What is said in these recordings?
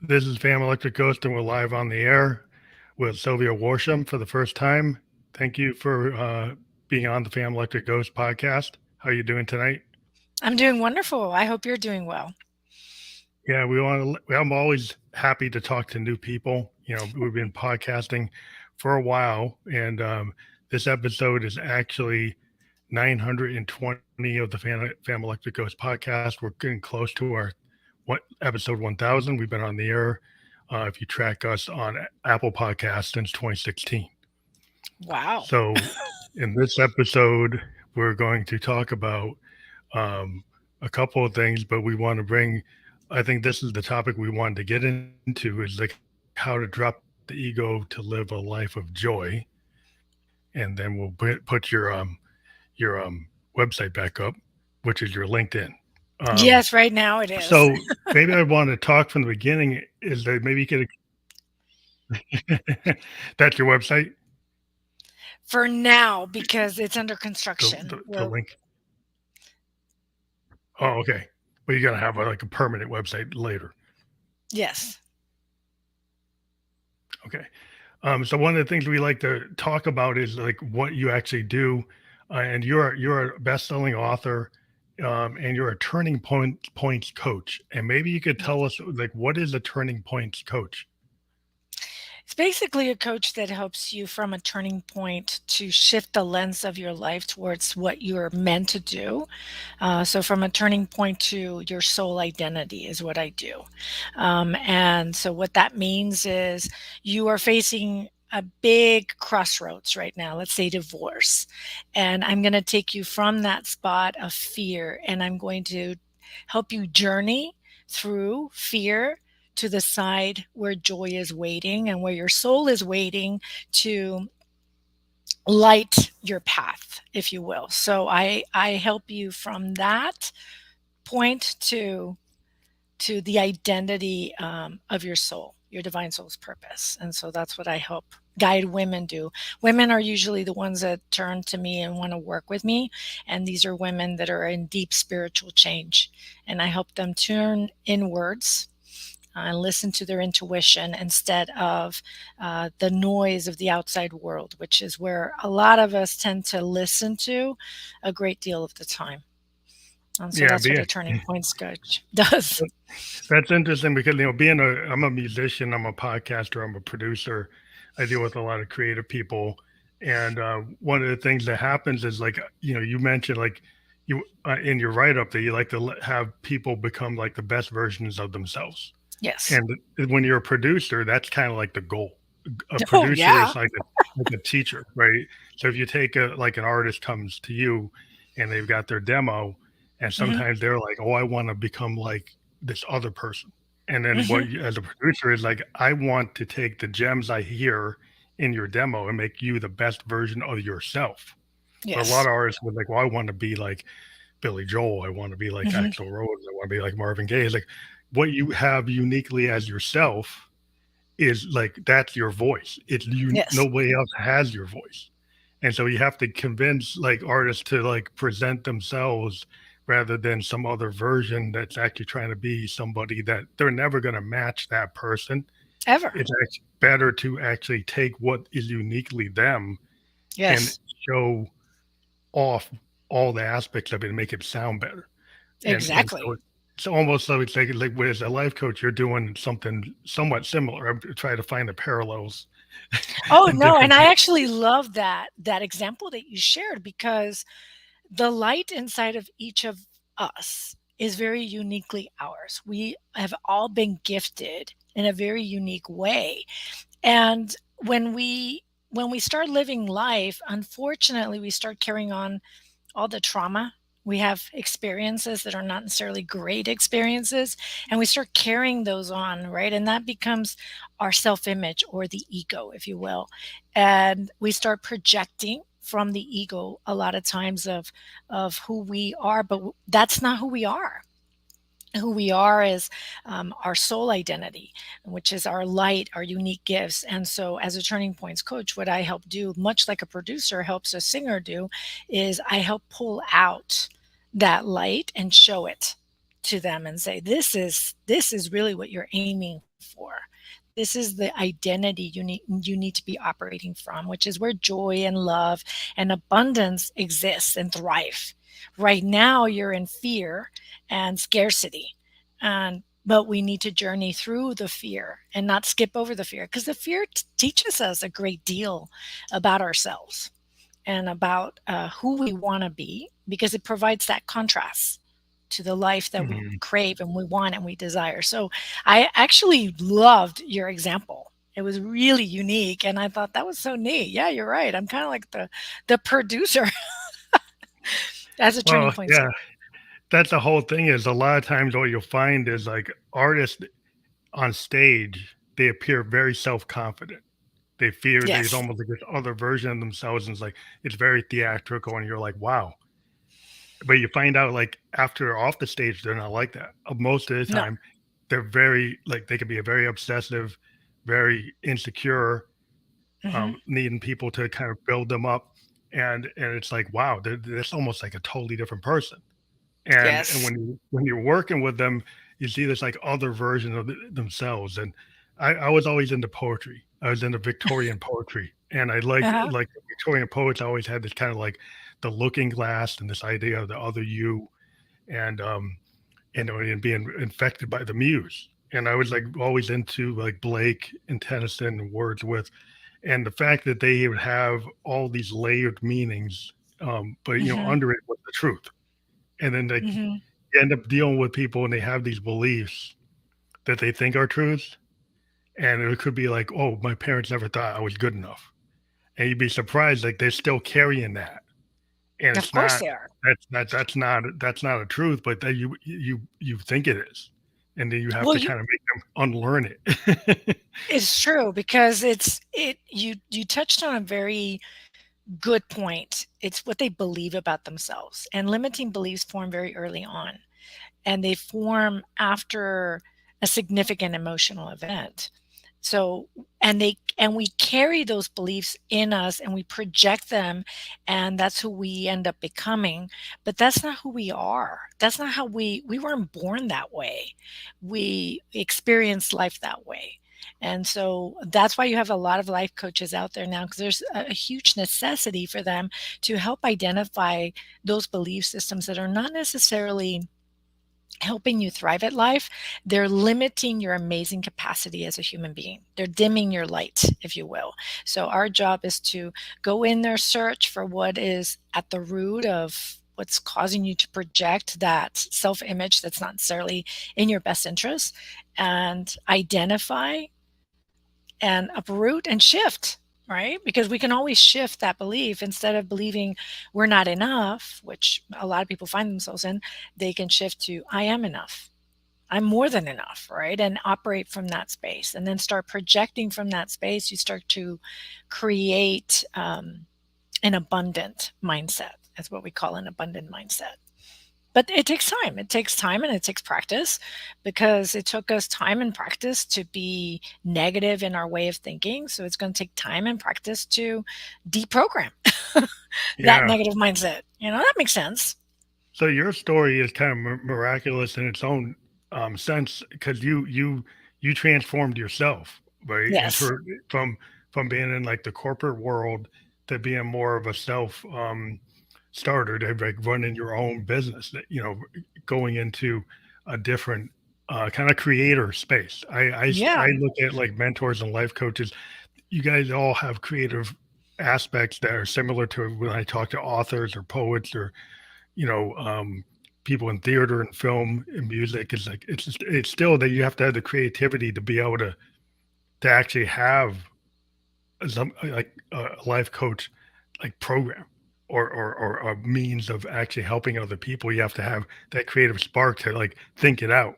This is Fam Electric Ghost, and we're live on the air with Sylvia Worsham for the first time. Thank you for being on the Fam Electric Ghost podcast. How are you doing tonight? I'm doing wonderful. I hope you're doing well. Yeah, we want to. I'm always happy to talk to new people. We've been podcasting for a while, and this episode is actually 920 of the Fam Electric Ghost podcast. We're getting close to our episode 1000. We've been on the air. If you track us on Apple Podcasts since 2016. Wow. So, in this episode, we're going to talk about um, a couple of things, but we want to bring, I think this is the topic we wanted to get into is like how to drop the ego to live a life of joy. And then we'll put your website back up, which is your LinkedIn. Um, Yes, right now it is. so maybe I want to talk from the beginning is that maybe you could, that's your website, For now, because it's under the, construction. the, the link. Oh, okay. But you're gonna have like a permanent website later. Yes. Okay. So one of the things we like to talk about is like what you actually do, and you're a best-selling author, and you're a turning points coach. And maybe you could tell us like what is a turning points coach? It's basically a coach that helps you from a turning point to shift the lens of your life towards what you're meant to do. So, from a turning point to your soul identity is what I do. And so, what that means is you are facing a big crossroads right now, let's say divorce. And I'm going to take you from that spot of fear and I'm going to help you journey through fear to the side where joy is waiting and where your soul is waiting to light your path, if you will. So I help you from that point to the identity of your soul, your divine soul's purpose. And so that's what I help guide women do. Women are usually the ones that turn to me and want to work with me. And these are women that are in deep spiritual change. And I help them turn inwards and listen to their intuition instead of the noise of the outside world, which is where a lot of us tend to listen to a great deal of the time. And so Yeah, that's what being a turning points coach does. that's interesting because being I'm a musician, I'm a podcaster, I'm a producer. I deal with a lot of creative people, and one of the things that happens is like you mentioned like you in your write up that you like to have people become like the best versions of themselves. Yes. And when you're a producer, that's kind of like the goal. A Oh, producer yeah. is like a teacher, right? So if you take like an artist comes to you and they've got their demo, and Hmm. sometimes they're like, "Oh, I want to become like this other person," and then Hmm. what you, as a producer is like, "I want to take the gems I hear in your demo and make you the best version of yourself." But a lot Yes. of artists would like, "Well, I want to be like Billy Joel. I want to be like Hmm. Axl Rose. I want to be like Marvin Gaye." It's like what you have uniquely as yourself is like that's your voice. It's you. Yes. Nobody else has your voice, and so you have to convince like artists to like present themselves rather than some other version that's actually trying to be somebody that they're never going to match that person. Ever. It's actually better to actually take what is uniquely them and Yes. show off all the aspects of it and make it sound better. And so Exactly. it's almost like as a life coach, you're doing something somewhat similar. I'm trying to find the parallels Oh, in no, different and I things. actually love that example that you shared because the light inside of each of us is very uniquely ours. We have all been gifted in a very unique way. And when we start living life, unfortunately, we start carrying on all the trauma. We have experiences that are not necessarily great experiences, and we start carrying those on, right? And that becomes our self image or the ego, if you will. And we start projecting from the ego a lot of times of who we are, but that's not who we are. Who we are is our soul identity, which is our light, our unique gifts. And so, as a turning points coach, what I help do, much like a producer helps a singer do, is I help pull out that light and show it to them and say, this is really what you're aiming for. This is the identity you need to be operating from, which is where joy and love and abundance exists and thrive. Right now, you're in fear and scarcity, and but we need to journey through the fear and not skip over the fear, because the fear teaches us a great deal about ourselves and about who we want to be, because it provides that contrast to the life that we Mhm. crave and we want and we desire. So I actually loved your example. It was really unique, and I thought that was so neat. Yeah, you're right. I'm kind of like the producer as a turning Well, point. yeah, that's the whole thing is a lot of times what you'll find is like artists on stage, they appear very self-confident. They fear there's Yes. almost like this other version of themselves, and it's very theatrical, and you're like, "Wow." But you find out, like, after they're off the stage, they're not like that. Most of the No. time, they're very like, they can be a very obsessive, very insecure, Hmm. needing people to kind of build them up, and it's like, wow, that's almost like a totally different person. And Yes. when you're working with them, you see this like other version of themselves. And I was always into poetry. I was into Victorian poetry, and I Uh-huh. like the Victorian poets always had this kind of like the looking glass and this idea of the other you, and and being infected by the muse. And I was like always into like Blake and Tennyson and Wordsworth, and the fact that they would have all these layered meanings, but Hmm. under it was the truth. And then like Hmm. you end up dealing with people and they have these beliefs that they think are truths. And it could be like, oh, my parents never thought I was good enough. And you'd be surprised, like they're still carrying that. And Of it's course not they are. that's not a truth, but that you think it is. And then you have Well, to you kind of make them unlearn it. it's true, because you touched on a very good point. It's what they believe about themselves, and limiting beliefs form very early on, and they form after a significant emotional event. So, and we carry those beliefs in us and we project them, and that's who we end up becoming. But that's not who we are. That's not how we weren't born that way. We experience life that way. And so that's why you have a lot of life coaches out there now, because there's a huge necessity for them to help identify those belief systems that are not necessarily helping you thrive at life. They're limiting your amazing capacity as a human being. They're dimming your light, if you will. So our job is to go in there, search for what is at the root of what's causing you to project that self-image that's not necessarily in your best interest, and identify and uproot and shift, right? Because we can always shift that belief. Instead of believing we're not enough, which a lot of people find themselves in, they can shift to I am enough. I'm more than enough, right? And operate from that space, and then start projecting from that space. You start to create an abundant mindset. That's what we call an abundant mindset. But it takes time. It takes time and it takes practice, because it took us time and practice to be negative in our way of thinking. So it's going to take time and practice to deprogram that Yeah. negative mindset. That makes sense. So your story is kind of miraculous in its own sense because you transformed yourself, right? And Yes. from being in like the corporate world to being more of a self starter, to like running your own business, going into a different kind of creator space. I Yeah. look at like mentors and life coaches. You guys all have creative aspects that are similar to when I talk to authors or poets or you know, people in theater and film and music. Is like it's still that you have to have the creativity to be able to actually have some like a life coach like program or a means of actually helping other people. You have to have that creative spark to like think it out.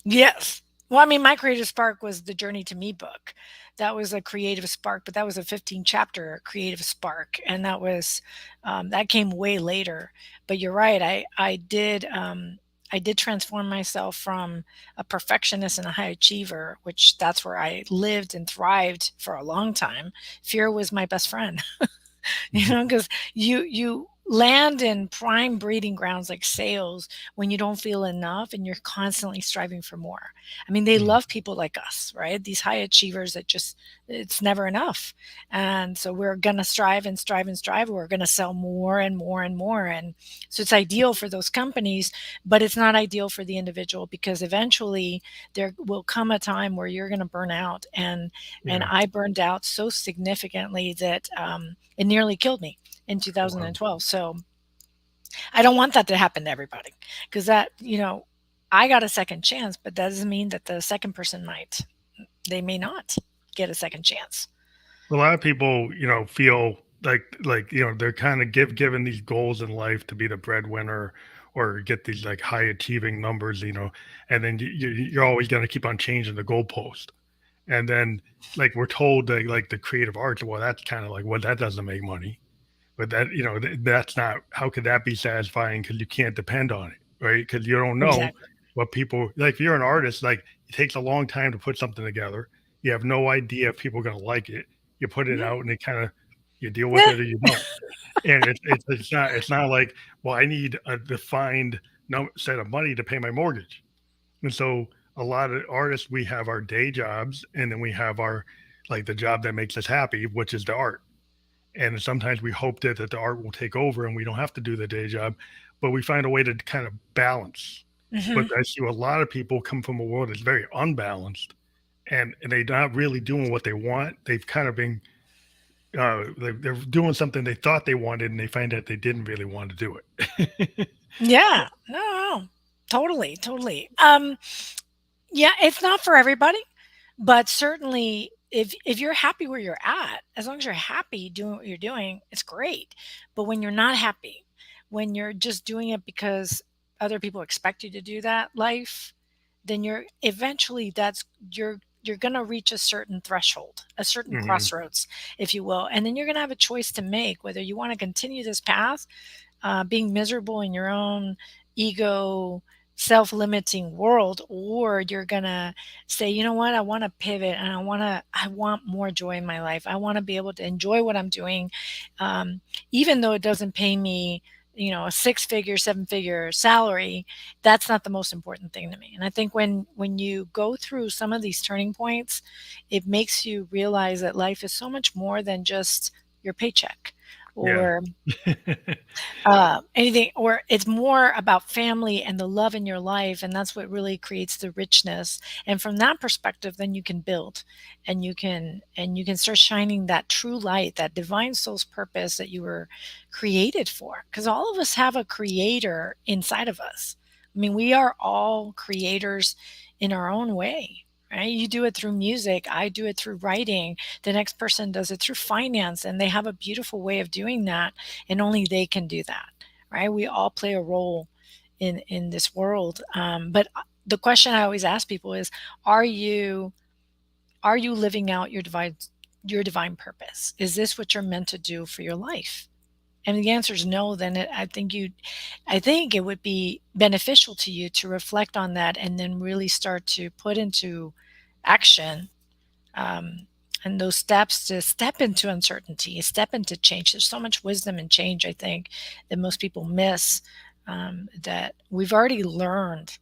Yes. Well, I mean, my creative spark was the Journey to Me book. That was a creative spark, but that was a 15 chapter creative spark. And that came way later. But you're right. I did transform myself from a perfectionist and a high achiever, which that's where I lived and thrived for a long time. Fear was my best friend. Mhm. Because you land in prime breeding grounds like sales when you don't feel enough and you're constantly striving for more. I mean, they Mm, love people like us, right? These high achievers that just, it's never enough. And so we're going to strive and strive and strive. We're going to sell more and more and more. And so it's ideal for those companies, but it's not ideal for the individual because eventually there will come a time where you're going to burn out. And yeah. I burned out so significantly that it nearly killed me in Wow. 2012. So I don't want that to happen to everybody because that, I got a second chance, but that doesn't mean that the second person might. They may not get a second chance. A lot of people, feel like they're kind of given these goals in life to be the breadwinner or get these like high achieving numbers, and then you're always going to keep on changing the goalpost. And then like we're told that like the creative arts, well, that's kind of like, well, that doesn't make money. But that, that's not, how could that be satisfying? Because you can't depend on it, right? Because you don't know Exactly. what people like. If you're an artist, like it takes a long time to put something together. You have no idea if people are going to like it. You put it Yeah. out, and it kind of, you deal with Yeah. it or you don't. And it's not like, well, I need a defined set of money to pay my mortgage. And so a lot of artists, we have our day jobs, and then we have our like the job that makes us happy, which is the art. And sometimes we hope that the art will take over and we don't have to do the day job, but we find a way to kind of balance. But Hmm. I see a lot of people come from a world that's very unbalanced, and they're not really doing what they want. They've kind of been they're doing something they thought they wanted, and they find out they didn't really want to do it. Yeah. No, no, no. Totally. Totally. Yeah, it's not for everybody, but certainly if you're happy where you're at, as long as you're happy doing what you're doing, it's great. But when you're not happy, when you're just doing it because other people expect you to do that life, then you're eventually that's you're going to reach a certain threshold, a certain Hmm. crossroads, if you will. And then you're going to have a choice to make whether you want to continue this path being miserable in your own ego, self limiting world, or you're going to say, you know what, I want to pivot and I want more joy in my life. I want to be able to enjoy what I'm doing, even though it doesn't pay me. A six-figure, seven-figure salary, that's not the most important thing to me. And I think when you go through some of these turning points, it makes you realize that life is so much more than just your paycheck Yeah. or anything, or it's more about family and the love in your life, and that's what really creates the richness. And from that perspective, then you can build, and you can start shining that true light, that divine soul's purpose that you were created for, because all of us have a creator inside of us. I mean, we are all creators in our own way. Right? You do it through music. I do it through writing. The next person does it through finance, and they have a beautiful way of doing that, and only they can do that, right? We all play a role in this world. But the question I always ask people is, are you are you living out your divine purpose? Is this what you're meant to do for your life? And the answer is no. Then I think it would be beneficial to you to reflect on that and then really start to put into action, um, and those steps to step into uncertainty, step into change. There's so much wisdom and change, I think, that most people miss. That we've already learned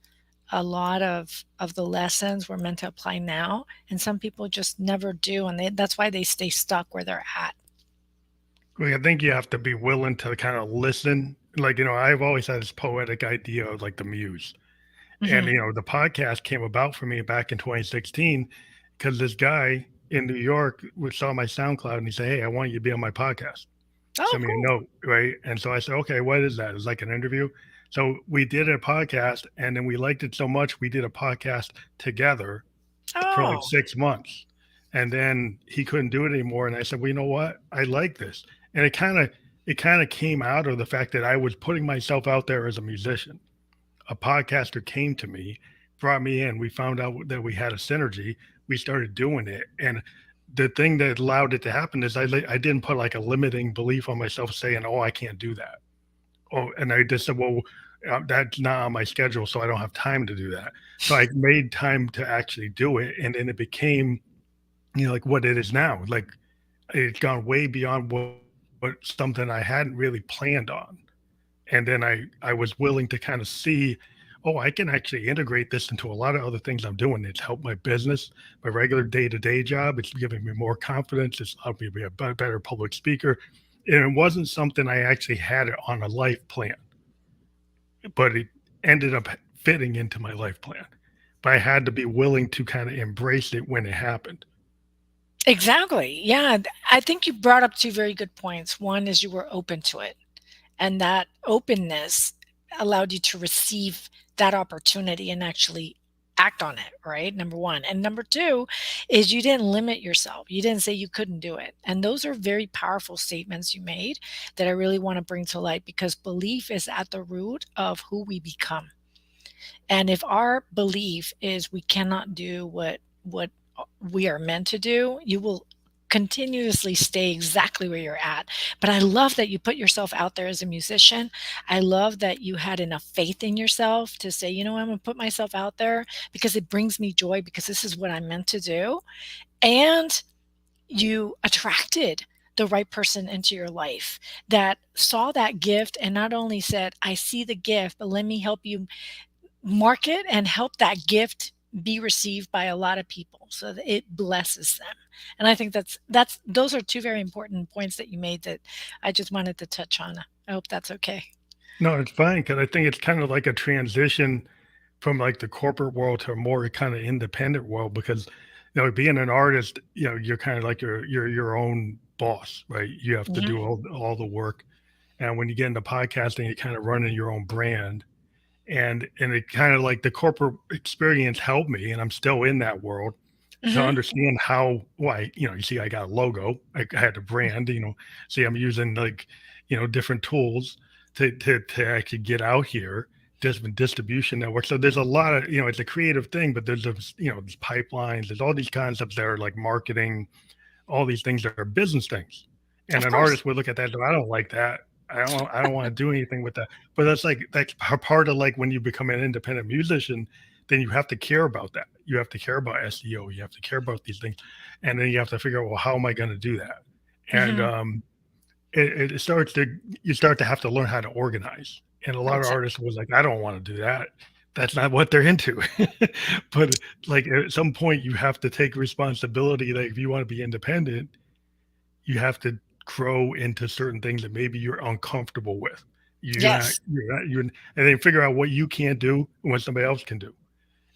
a lot of the lessons we're meant to apply now, and some people just never do, and that's why they stay stuck where they're at. Well, I think you have to be willing to kind of listen. Like, I've always had this poetic idea of like the muse. And, Hmm. the podcast came about for me back in 2016 because this guy in New York saw my SoundCloud and he said, "Hey, I want you to be on my podcast. Oh, Send me a cool. note." Right. And so I said, "Okay, what is that?" It's like an interview. So we did a podcast and then we liked it so much, we did a podcast together for like Oh, 6 months. And then he couldn't do it anymore. And I said, "Well, you know what? I like this." And it kind of came out of the fact that I was putting myself out there as a musician. A podcaster came to me, brought me in. We found out that we had a synergy. We started doing it, and the thing that allowed it to happen is I didn't put like a limiting belief on myself, saying, "Oh, I can't do that." Oh, and I just said, "Well, that's not on my schedule, so I don't have time to do that." So I made time to actually do it, and then it became, like what it is now. Like it's gone way beyond what something I hadn't really planned on. And then I was willing to kind of see, oh, I can actually integrate this into a lot of other things I'm doing. It's helped my business, my regular day-to-day job. It's giving me more confidence. It's helped me be a better public speaker. And it wasn't something I actually had it on a life plan, but it ended up fitting into my life plan. But I had to be willing to kind of embrace it when it happened. Exactly. Yeah. I think you brought up two very good points. One is you were open to it, and that openness allowed you to receive that opportunity and actually act on it, right? Number one. And number two is you didn't limit yourself. You didn't say you couldn't do it. And those are very powerful statements you made that I really want to bring to light, because belief is at the root of who we become. And if our belief is we cannot do what we are meant to do, you will continuously stay exactly where you're at. But I love that you put yourself out there as a musician. I love that you had enough faith in yourself to say, you know, I'm going to put myself out there because it brings me joy, because this is what I'm meant to do. And you attracted the right person into your life that saw that gift and not only said, I see the gift, but let me help you market and help that gift be received by a lot of people so that it blesses them. And I think that's those are two very important points that you made that I just wanted to touch on. I hope that's okay. No, it's fine because I think it's kind of like a transition from like the corporate world to a more kind of independent world because being an artist, you're kind of like you're your own boss, right? You have to Mhm. do all the work. And when you get into podcasting, you kind of running your own brand. And it kind of like the corporate experience helped me, and I'm still in that world to Mhm. understand how why, you see I got a logo, I had a brand, see I'm using like, different tools to actually get out here, different distribution network. So there's a lot of, it's a creative thing, but there's pipelines, there's all these concepts that are like marketing, all these things that are business things. And Of an course. artist would look at that and go, I don't like that. I don't want to do anything with that. But that's part of like when you become an independent musician, then you have to care about that. You have to care about SEO. You have to care about these things. And then you have to figure out, well, how am I going to do that? And Mhm. it starts to you start to have to learn how to organize. And a lot of Exactly. artists was like, I don't want to do that. That's not what they're into. But like at some point you have to take responsibility. Like if you want to be independent, you have to grow into certain things that maybe you're uncomfortable with. Yes. And then figure out what you can't do and what somebody else can do.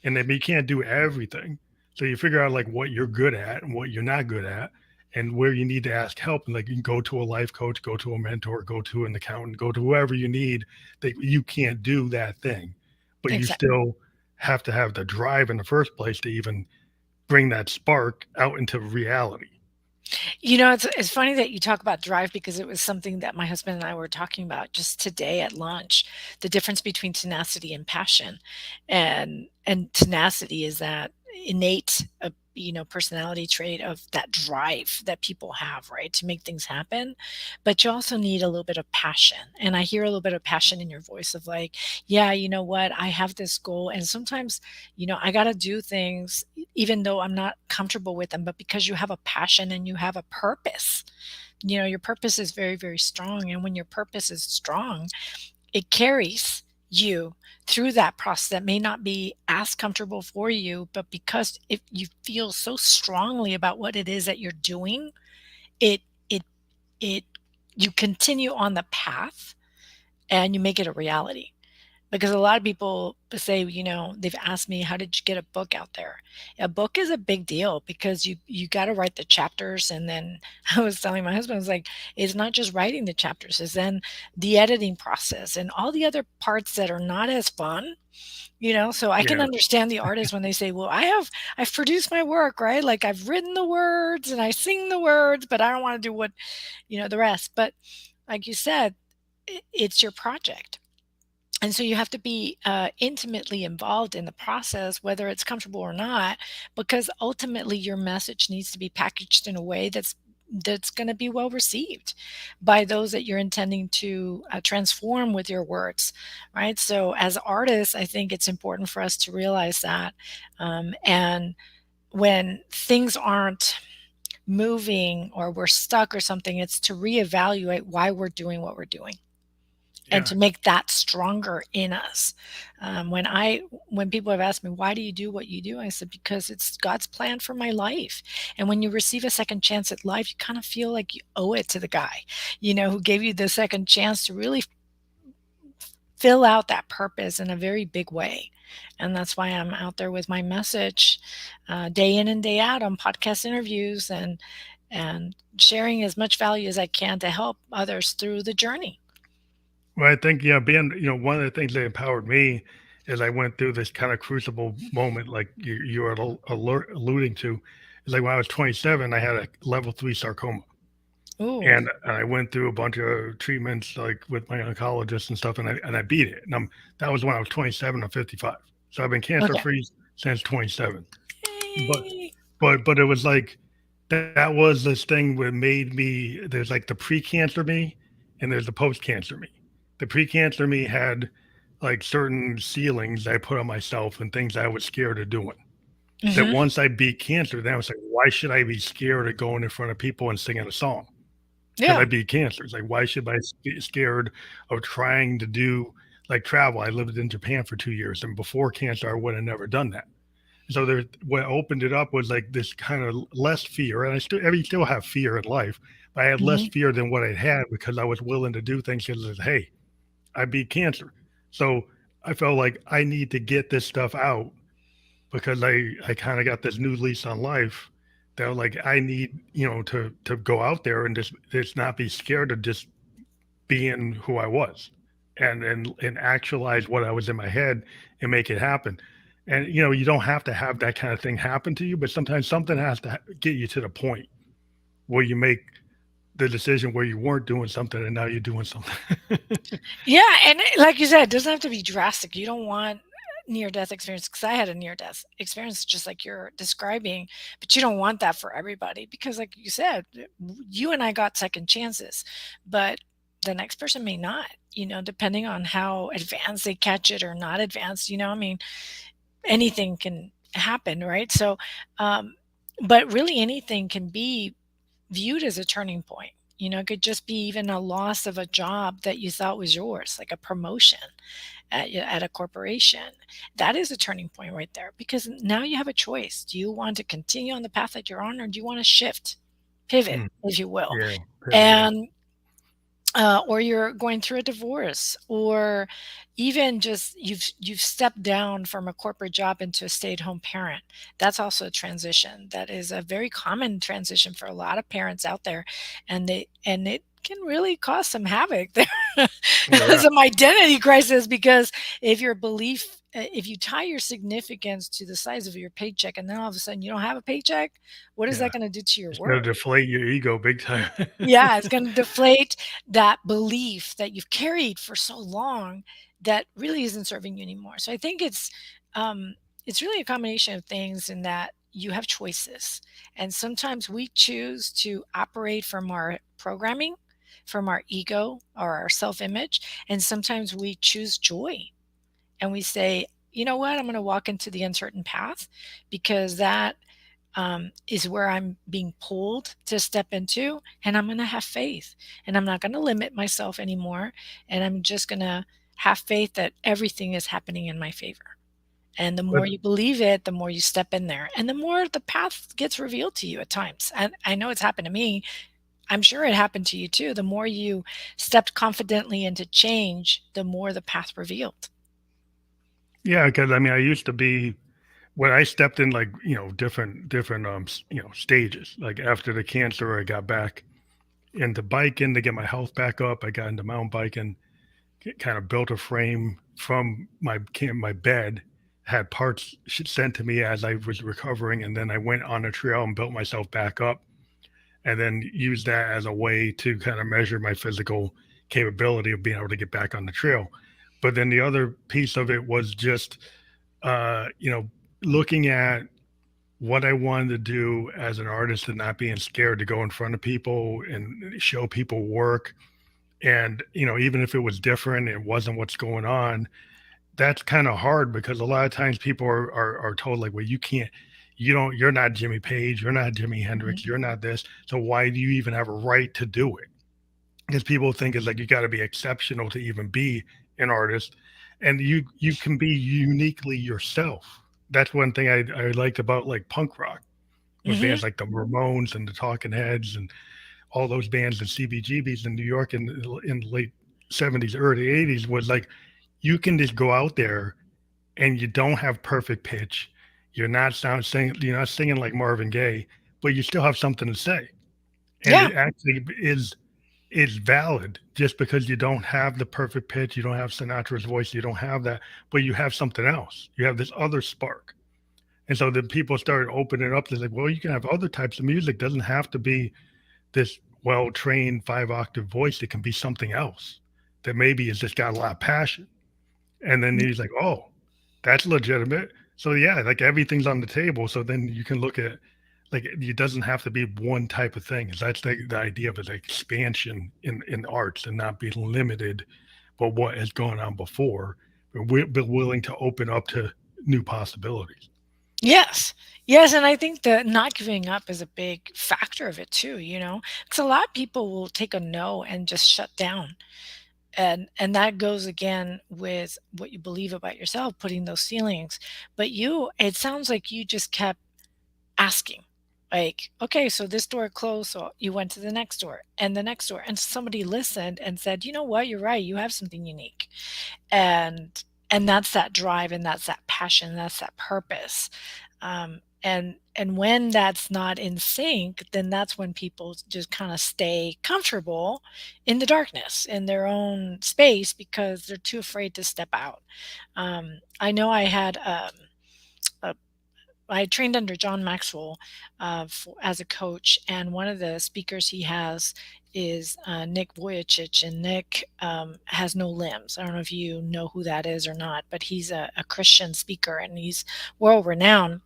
And then you can't do everything. So you figure out like what you're good at and what you're not good at and where you need to ask help. And like you can go to a life coach, go to a mentor, go to an accountant, go to whoever you need that you can't do that thing. But you Exactly. still have to have the drive in the first place to even bring that spark out into reality. You know, it's funny that you talk about drive, because it was something that my husband and I were talking about just today at lunch, the difference between tenacity and passion. And tenacity is that innate, personality trait of that drive that people have, right, to make things happen. But you also need a little bit of passion. And I hear a little bit of passion in your voice of like, yeah, you know what, I have this goal. And sometimes, I got to do things even though I'm not comfortable with them, but because you have a passion and you have a purpose. Your purpose is very, very strong. And when your purpose is strong, it carries you through that process that may not be as comfortable for you, but because if you feel so strongly about what it is that you're doing, it it it you continue on the path and you make it a reality. Because a lot of people say, they've asked me, how did you get a book out there? A book is a big deal because you got to write the chapters. And then I was telling my husband, I was like, it's not just writing the chapters, it's then the editing process and all the other parts that are not as fun. So I can Yeah. understand the artists when they say, well, I've produced my work, right? Like I've written the words and I sing the words, but I don't want to do what, the rest. But like you said, it's your project, and so you have to be intimately involved in the process, whether it's comfortable or not, because ultimately your message needs to be packaged in a way that's going to be well received by those that you're intending to transform with your words, right? So as artists, I think it's important for us to realize that, and when things aren't moving or we're stuck or something, it's to reevaluate why we're doing what we're doing and Yeah. to make that stronger in us. When people have asked me, why do you do what you do? I said, because it's God's plan for my life. And when you receive a second chance at life, you kind of feel like you owe it to the guy, who gave you the second chance to really fill out that purpose in a very big way. And that's why I'm out there with my message day in and day out on podcast interviews and sharing as much value as I can to help others through the journey. Well, I think, yeah, being, one of the things that empowered me is I went through this kind of crucible moment, like you were alluding to. Is like when I was 27, I had a level 3 sarcoma. Ooh, And I went through a bunch of treatments, like with my oncologist and stuff, and I beat it. And that was when I was 27. I'm 55, so I've been cancer okay. free since 27. But Yay. but it was like that was this thing that made me. There's like the pre-cancer me, and there's the post-cancer me. The pre-cancer me had like certain ceilings I put on myself and things I was scared of doing. That Hmm. once I beat cancer, then I was like, why should I be scared of going in front of people and singing a song? Because I Yeah. beat cancer. It's like, why should I be scared of trying to do like travel? I lived in Japan for 2 years, and before cancer, I would have never done that. So there, what opened it up was like this kind of less fear, and I still have fear in life, but I had less Hmm. fear than what I had because I was willing to do things because, hey, I beat cancer. So I felt like I need to get this stuff out because I kind of got this new lease on life that like I need, to go out there and just not be scared of just being who I was and actualize what I was in my head and make it happen. And you don't have to have that kind of thing happen to you, but sometimes something has to get you to the point where you make the decision where you weren't doing something and now you're doing something. Yeah, and like you said, it doesn't have to be drastic. You don't want near death experience because I had a near death experience just like you're describing, but you don't want that for everybody because like you said, you and I got second chances, but the next person may not, depending on how advanced they catch it or not advanced, I mean, anything can happen, right? So, um, but really anything can be viewed as a turning point. It could just be even a loss of a job that you thought was yours, like a promotion at a corporation. That is a turning point right there because now you have a choice. Do you want to continue on the path that you're on, or do you want to shift, pivot, Mm, if you will? yeah, yeah, And or you're going through a divorce, or even just you've stepped down from a corporate job into a stay-at-home parent. That's also a transition. That is a very common transition for a lot of parents out there, and it can really cause some havoc there, yeah, some identity crisis because if you tie your significance to the size of your paycheck, and then all of a sudden you don't have a paycheck, what is yeah. that going to do to your It's gonna work? deflate your ego big time. Yeah, it's gonna deflate that belief that you've carried for so long that really isn't serving you anymore. So I think it's really a combination of things in that you have choices. And sometimes we choose to operate from our programming, from our ego or our self-image, and sometimes we choose joy and we say, you know what, I'm going to walk into the uncertain path because that is where I'm being pulled to step into, and I'm going to have faith, and I'm not going to limit myself anymore, and I'm just going to have faith that everything is happening in my favor. And the But more you believe it, the more you step in there, and the more the path gets revealed to you at times. And I know it's happened to me. I'm sure it happened to you too. The more you stepped confidently into change, the more the path revealed. yeah, because I mean, I used to be when I stepped in, like, different stages. Like after the cancer, I got back into biking to get my health back up. I got into mountain biking, kind of built a frame from my bed, had parts sent to me as I was recovering, and then I went on a trail and built myself back up, and then used that as a way to kind of measure my physical capability of being able to get back on the trail. But then the other piece of it was just, uh, you know, looking at what I wanted to do as an artist and not being scared to go in front of people and show people work. And, even if it was different, it wasn't what's going on. That's kind of hard because a lot of times people are told like, well, you're not Jimmy Page, you're not Jimi Mhm. Hendrix, you're not this. So why do you even have a right to do it? Because people think it's like you got to be exceptional to even be an artist, and you can be uniquely yourself. That's one thing I liked about like punk rock with Mhm. bands like the Ramones and the Talking Heads and all those bands and CBGBs in New York in the late '70s, early '80s was like you can just go out there and you don't have perfect pitch. You're not singing like Marvin Gaye, but you still have something to say. And Yeah. it actually is valid just because you don't have the perfect pitch, you don't have Sinatra's voice, you don't have that, but you have something else. You have this other spark. And so then people started opening up. They're like, well, you can have other types of music. It doesn't have to be this well trained 5 octave voice. It can be something else that maybe has just got a lot of passion. And then he's like, oh, that's legitimate. So yeah, like everything's on the table. So then you can look at like it doesn't have to be one type of thing. That's the idea of it, like expansion in arts and not being limited by what has gone on before, but we're willing to open up to new possibilities. Yes. Yes, and I think that not giving up is a big factor of it too, you know? Because a lot of people will take a no and just shut down. And that goes again with what you believe about yourself, putting those ceilings. But you, it sounds like you just kept asking. Like, okay, so this door closed, so you went to the next door and the next door, and somebody listened and said, "You know what? You're right. You have something unique." And that's that drive, and that's that passion, that's that purpose. And when that's not in sync, then that's when people just kind of stay comfortable in the darkness in their own space because they're too afraid to step out. I know a I trained under John Maxwell as a coach, and one of the speakers he has is Nick Vujicic, and Nick has no limbs. I don't know if you know who that is or not, but he's a Christian speaker and he's world renowned.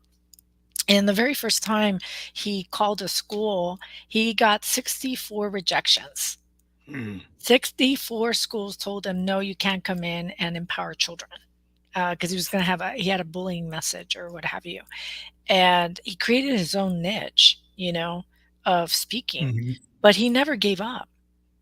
And the very first time he called a school, he got 64 rejections. Mm. 64 schools told him, no, you can't come in and empower children because he was going to he had a bullying message or what have you. And he created his own niche, of speaking, Mhm. but he never gave up.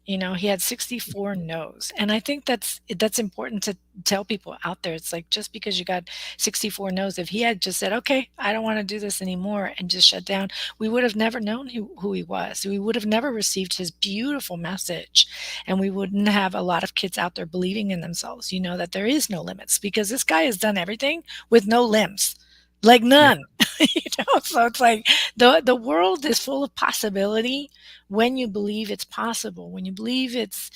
He had 64 no's. And I think that's important to tell people out there. It's like just because you got 64 no's, if he had just said, okay, I don't want to do this anymore and just shut down, we would have never known who he was. We would have never received his beautiful message. And we wouldn't have a lot of kids out there believing in themselves, that there is no limits because this guy has done everything with no limbs. Like Yeah. none. So it's like the world is full of possibility when you believe it's possible, when you believe it's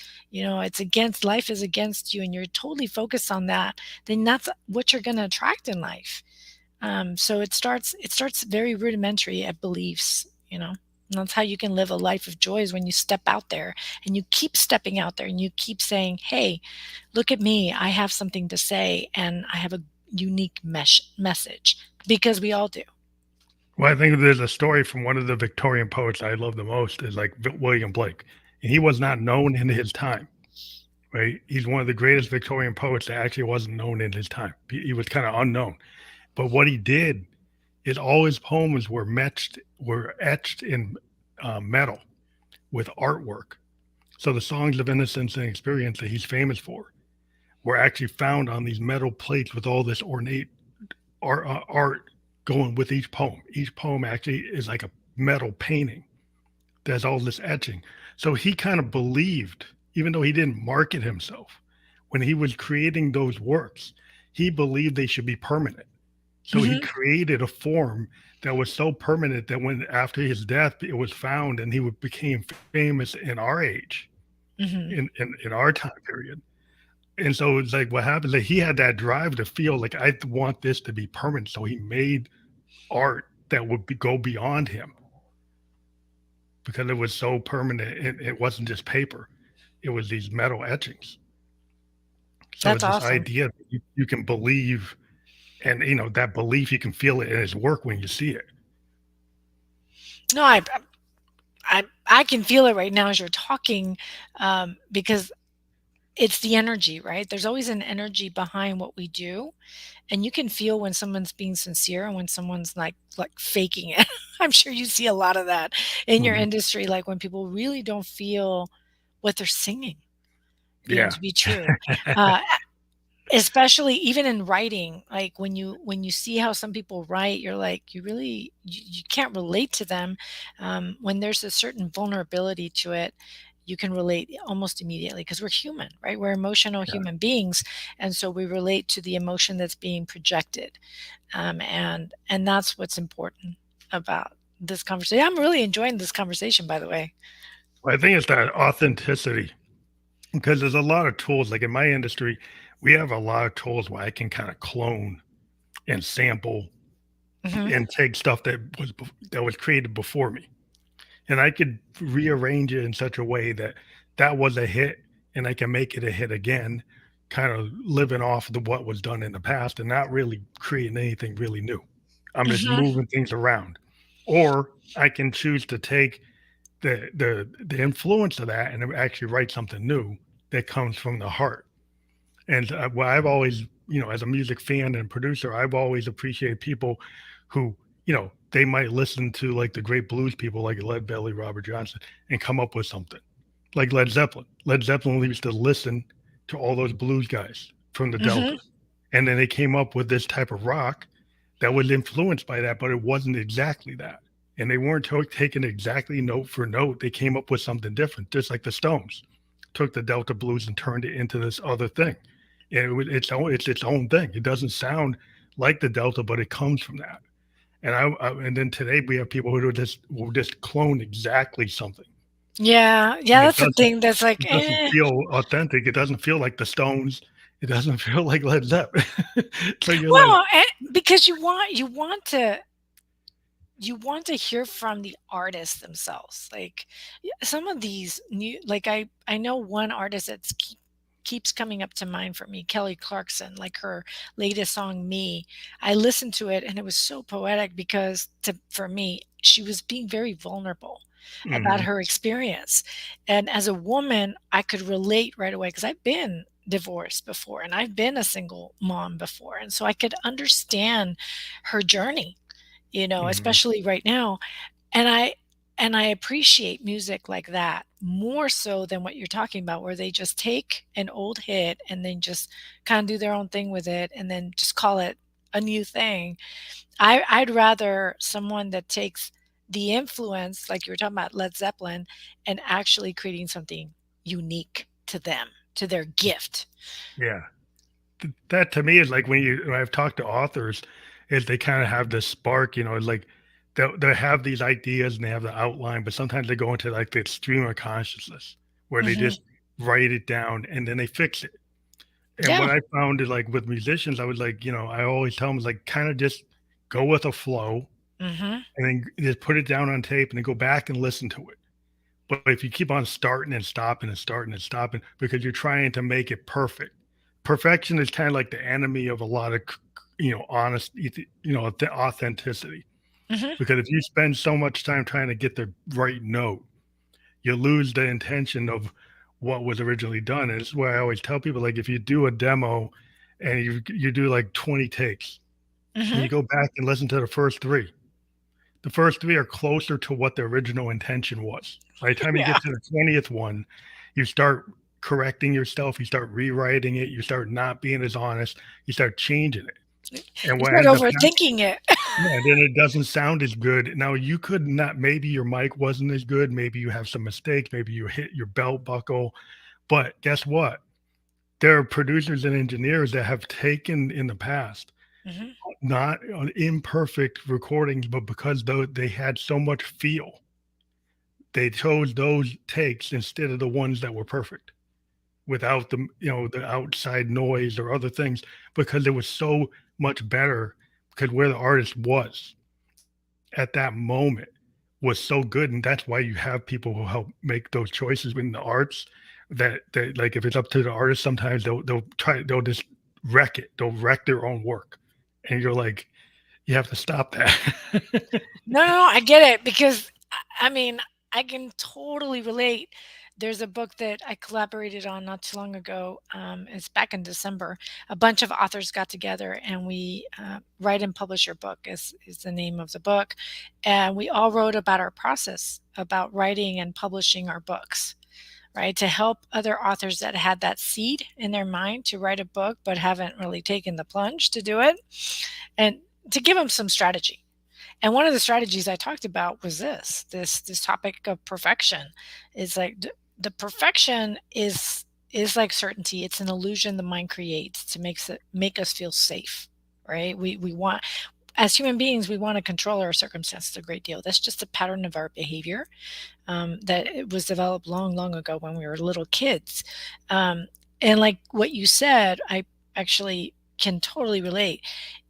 against life is against you and you're totally focused on that, then that's what you're going to attract in life. So it starts very rudimentary at beliefs. And that's how you can live a life of joy is when you step out there and you keep stepping out there and you keep saying, hey, look at me, I have something to say and I have a unique message because we all do. Well, I think there's a story from one of the Victorian poets I love the most is like William Blake, and he was not known in his time. Right? He's one of the greatest Victorian poets that actually wasn't known in his time. He was kind of unknown. But what he did is all his poems were etched in metal with artwork. So the songs of innocence and experience that he's famous for were actually found on these metal plates with all this ornate art going with each poem. Each poem actually is like a metal painting. There's all this etching. So he kind of believed, even though he didn't market himself, when he was creating those works, he believed they should be permanent. So he Hmm. created a form that was so permanent that when after his death it was found and became famous in our age, Hmm. in our time period. And so it's like what happened is that he had that drive to feel like I want this to be permanent. So he made art that go beyond him because it was so permanent. It wasn't just paper; it was these metal etchings. So That's it's this awesome. idea that you can believe, and that belief you can feel it in his work when you see it. No, I can feel it right now as you're talking, because it's the energy, right? There's always an energy behind what we do. and you can feel when someone's being sincere and when someone's like faking it. I'm sure you see a lot of that in your Mhm. industry, like when people really don't feel what they're singing, Yeah. to be true. Uh, Especially even in writing, like when you see how some people write, you're like, you can't relate to them. When there's a certain vulnerability to it, you can relate almost immediately because we're human, right? We're emotional Yeah. human beings, and so we relate to the emotion that's being projected. And that's what's important about this conversation. I'm really enjoying this conversation, by the way. I think it's that authenticity because there's a lot of tools, like in my industry, we have a lot of tools where I can kind of clone and sample Hmm. and take stuff that was created before me. And I could rearrange it in such a way that that was a hit and I can make it a hit again, kind of living off the what was done in the past and not really creating anything really new. I'm just Hmm. moving things around. Or I can choose to take the influence of that and actually write something new that comes from the heart. And what I've always, as a music fan and producer, I've always appreciated people who, they might listen to like the great blues people like Led Belly, Robert Johnson, and come up with something like Led Zeppelin. Led Zeppelin used to listen to all those blues guys from the Hmm. Delta. And then they came up with this type of rock that was influenced by that, but it wasn't exactly that. And they weren't taking exactly note for note. They came up with something different, just like the Stones took the Delta blues and turned it into this other thing. And it's its own thing. It doesn't sound like the Delta, but it comes from that. And then today we have people who will just clone exactly something, Yeah, and yeah, that's the thing that's like, it doesn't feel authentic. It doesn't feel like the Stones. It doesn't feel like Led Zeppelin. So you're like, well, because you want to hear from the artists themselves. Like some of these new, like I know one artist that keeps coming up to mind for me, Kelly Clarkson, like her latest song Me. I listened to it and it was so poetic because for me, she was being very vulnerable about mhm, her experience. And as a woman, I could relate right away because I've been divorced before and I've been a single mom before. And so I could understand her journey, mhm, especially right now. And I appreciate music like that more so than what you're talking about, where they just take an old hit and then just kind of do their own thing with it and then just call it a new thing. I'd rather someone that takes the influence, like you were talking about Led Zeppelin, and actually creating something unique to them, to their gift. yeah. That to me is like when I've talked to authors, is they kind of have this spark, like they have these ideas and they have the outline, but sometimes they go into like the stream of consciousness where they Hmm. just write it down and then they fix it. And Yeah. what I found is like with musicians, I was like, I always tell them is like kind of just go with a flow Hmm. and then just put it down on tape and then go back and listen to it. But if you keep on starting and stopping and starting and stopping because you're trying to make it perfect, perfection is kind of like the enemy of a lot of, honest, the authenticity. Hmm. Because if you spend so much time trying to get the right note, you lose the intention of what was originally done. And it's why I always tell people, like, if you do a demo and you do like 20 takes and Hmm. you go back and listen to the first 3 are closer to what the original intention was. By the time you Yeah. get to the 20th one, you start correcting yourself, you start rewriting it, you start not being as honest, you start changing it. And You what start ends up hap overthinking it. yeah, then it doesn't sound as good. Now you could not maybe your mic wasn't as good, maybe you have some mistakes, maybe you hit your belt buckle, but guess what? There are producers and engineers that have taken in the past Hmm. not on imperfect recordings, but because though they had so much feel, they chose those takes instead of the ones that were perfect without the outside noise or other things because it was so much better because where the artist was at that moment was so good, and that's why you have people who help make those choices in the arts that like if it's up to the artist sometimes they'll just wreck it, they'll wreck their own work, and you're like, you have to stop that. No, no, I get it because I mean, I can totally relate There's a book that I collaborated on not too long ago. It's back in December. A bunch of authors got together and we write and publish your book is the name of the book. And we all wrote about our process about writing and publishing our books, right? To help other authors that had that seed in their mind to write a book, but haven't really taken the plunge to do it, and to give them some strategy. And one of the strategies I talked about was this topic of perfection. Is like the perfection is like certainty. It's an illusion the mind creates to make us feel safe, right? We want, as human beings, we want to control our circumstances a great deal. That's just a pattern of our behavior, that it was developed long, long ago when we were little kids. And like what you said, I actually can totally relate.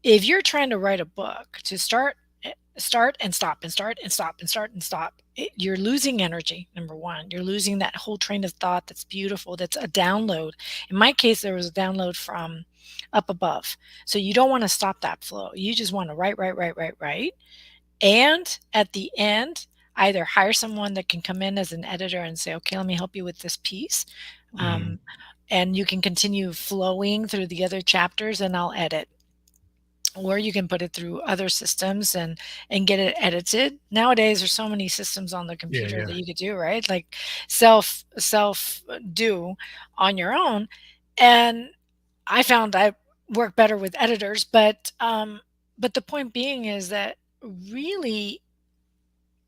If you're trying to write a book, to start and stop and start and stop and start and stop, you're losing energy. Number one, you're losing that whole train of thought that's beautiful, that's a download. In my case, there was a download from up above. So you don't want to stop that flow. You just want to write, write, write, write, write. And at the end, either hire someone that can come in as an editor and say, okay, let me help you with this piece. Mhm. And you can continue flowing through the other chapters and I'll edit. Or you can put it through other systems and get it edited. Nowadays, there's so many systems on the Yeah, computer yeah, that you could do, right? Like self do on your own. And I found I work better with editors, but the point being is that really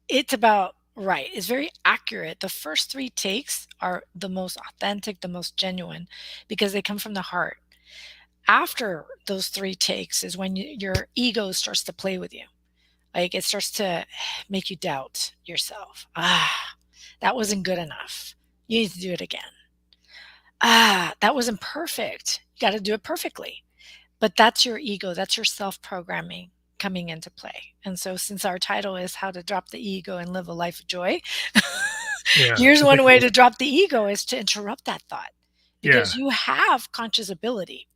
it's about right. It's very accurate. The first 3 takes are the most authentic, the most genuine because they come from the heart. After those 3 takes is when your ego starts to play with you. Like it starts to make you doubt yourself. That wasn't good enough. You need to do it again. That wasn't perfect. You got to do it perfectly. But that's your ego, that's your self-programming coming into play. And so since our title is How to Drop the Ego and Live a Life of Joy, yeah. here's I one think, way to drop the ego is to interrupt that thought because yeah, you have conscious ability.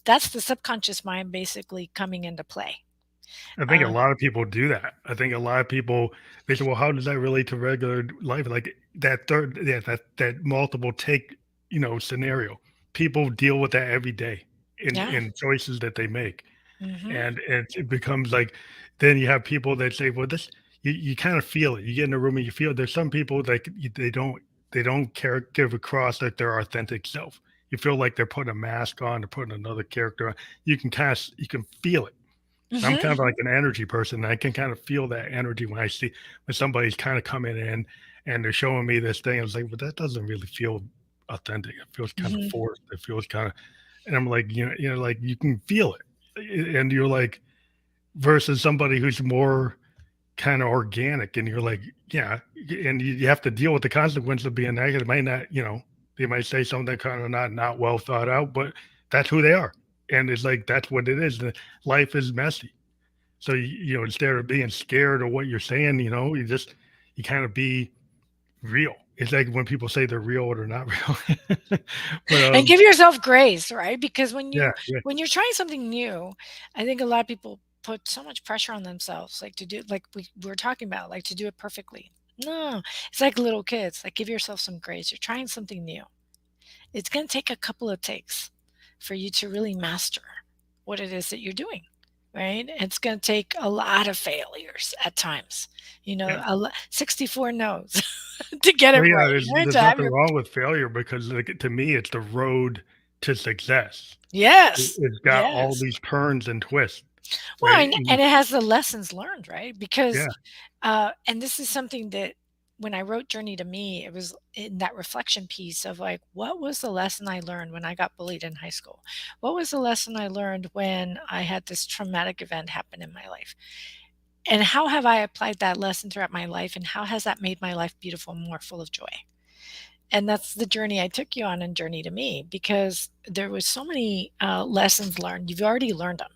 That's the subconscious mind basically coming into play. I think a Um, lot of people do that. I think a lot of people, they say, well, how does that relate to regular life? Like that third, yeah, that multiple take, scenario. People deal with that every day yeah. in choices that they make. Hmm. And it becomes like, then you have people that say, well, this, you kind of feel it. You get in a room and you feel it. There's some people like they don't care give across that their authentic self. You feel like they're putting a mask on, they're putting another character on. You can feel it. I'm kind of Hmm. like an energy person. I can kind of feel that energy when I see when somebody's kind of coming in and they're showing me this thing. I was like, but that doesn't really feel authentic. It feels kind of Hmm. forced. It feels kind of, and I'm like, like you can feel it, and you're like, versus somebody who's more kind of organic, and you're like, yeah, and you have to deal with the consequence of being negative. It might not, they might say something kind of not well thought out, but that's who they are, and it's like that's what it is. Life is messy, so instead of being scared of what you're saying, you kind of be real. It's like when people say they're real or they're not real. But And give yourself grace, right? Because yeah, yeah, when you're trying something new, I think a lot of people put so much pressure on themselves, like to do, like we were talking about, like to do it perfectly. No, it's like little kids. Like give yourself some grace. You're trying something new. It's going to take a couple of takes for you to really master what it is that you're doing, right? It's going to take a lot of failures at times, yeah. 64 no's to get it Well, yeah, right, there's right? there's To have nothing your, wrong with failure because, like, to me, it's the road to success. yes, It's got all yes. thand turns and twists, Well, right? and it has the lessons learned, right? Because, Yeah, and this is something that when I wrote Journey to Me, it was in that reflection piece of like, what was the lesson I learned when I got bullied in high school? What was the lesson I learned when I had this traumatic event happen in my life? And how have I applied that lesson throughout my life? And how has that made my life beautiful and more full of joy? And that's the journey I took you on in Journey to Me, because there was so many lessons learned. You've already learned them,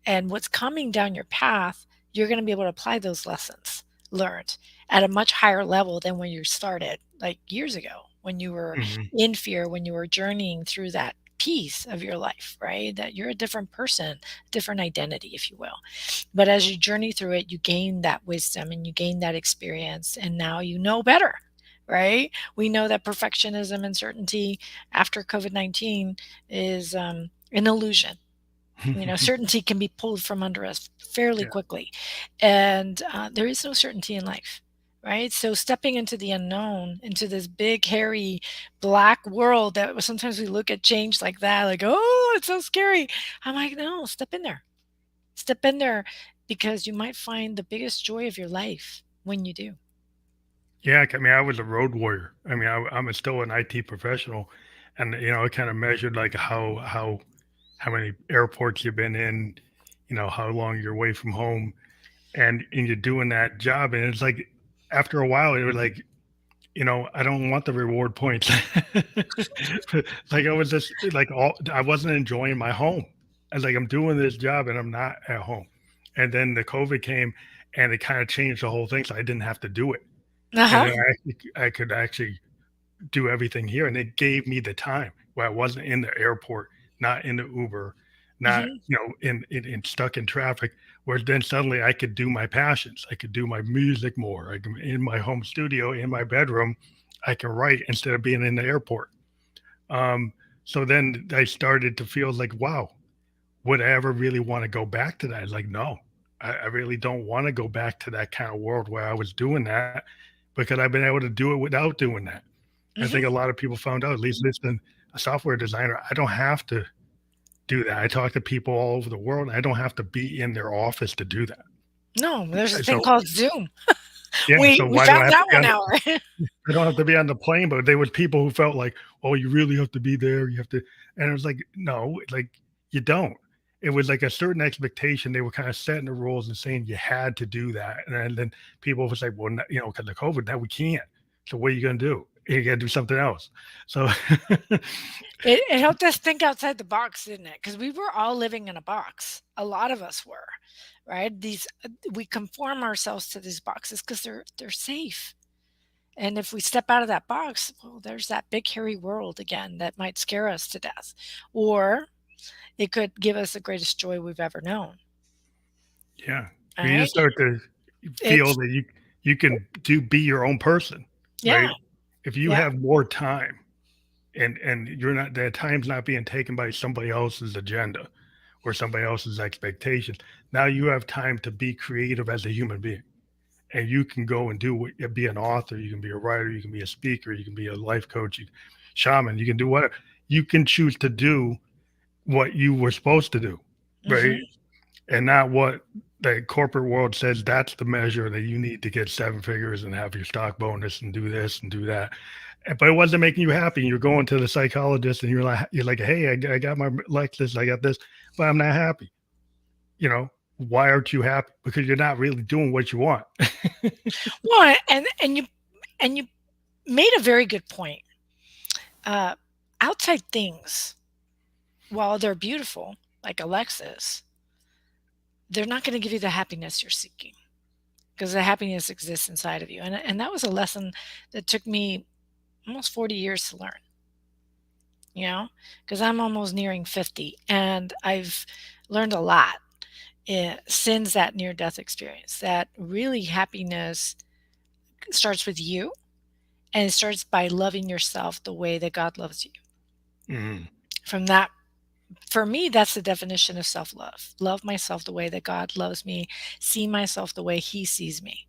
and what's coming down your path, you're going to be able to apply those lessons learned at a much higher level than when you started, like years ago, when you were mhm, in fear, when you were journeying through that piece of your life, right? That you're a different person, different identity, if you will. But as you journey through it, you gain that wisdom and you gain that experience, and now you know better, right? We know that perfectionism and certainty after COVID-19 is an illusion. Certainty can be pulled from under us fairly Yeah. quickly. And there is no certainty in life, right? So stepping into the unknown, into this big, hairy, black world that sometimes we look at change like that, like, oh, it's so scary. I'm like, no, step in there. Step in there because you might find the biggest joy of your life when you do. Yeah, I mean, I was a road warrior. I mean, still an IT professional, and I kind of measured like how many airports you've been in, how long you're away from home, and you're doing that job, and it's like after a while, it was like, I don't want the reward points. Like I was just like I wasn't enjoying my home. I was like, I'm doing this job and I'm not at home. And then the COVID came and it kind of changed the whole thing. So I didn't have to do it. And Uh-huh. then I could actually do everything here. And it gave me the time where I wasn't in the airport, not in the Uber, not, Hmm. in stuck in traffic, where then suddenly I could do my passions. I could do my music more. I can in my home studio, in my bedroom, I can write instead of being in the airport. Um, so then I started to feel like, wow, would I ever really want to go back to that? It's like, no, I really don't want to go back to that kind of world where I was doing that because I've been able to do it without doing that. I Hmm. think a lot of people found out, at least listen, a software designer, I don't have to do that. I talk to people all over the world. I don't have to be in their office to do that. No, there's a thing So called Zoom. yeah, We so we why do I found have to that be one on out, right? I don't have to be on the plane, but there was people who felt like, "Oh, you really have to be there. You have to," and it was like, "No, like you don't." It was like a certain expectation. They were kind of setting the rules and saying you had to do that, and then people was like, "Well, because of COVID, now we can't. So what are you going to do? You got to do something else." So, It helped us think outside the box, didn't it? Because we were all living in a box. A lot of us were, right? We conform ourselves to these boxes because they're safe. And if we step out of that box, well, there's that big hairy world again that might scare us to death, or it could give us the greatest joy we've ever known. yeah, All you right. just start to feel It's that you can be your own person, Yeah, right? If you yeah. have more time and you're not that time's not being taken by somebody else's agenda or somebody else's expectations. Now you have time to be creative as a human being, and you can go and do what be an author, you can be a writer, you can be a speaker, you can be a life coach, shaman, you can do whatever. You can choose to do what you were supposed to do, right? Hmm. And not what the corporate world says that's the measure that you need to get seven figures and have your stock bonus and do this and do that. But it wasn't making you happy. You're going to the psychologist and you're like, hey, I got my Lexus, I got this, but I'm not happy. Why aren't you happy? Because you're not really doing what you want. Well, and you made a very good point. Uh, Outside things, while they're beautiful, like Alexis, they're not going to give you the happiness you're seeking because the happiness exists inside of you. And that was a lesson that took me almost 40 years to learn, because I'm almost nearing 50 and I've learned a lot since that near death experience. That really happiness starts with you, and it starts by loving yourself the way that God loves you. Mhm. From that, for me, that's the definition of self love. Love myself the way that God loves me, see myself the way He sees me,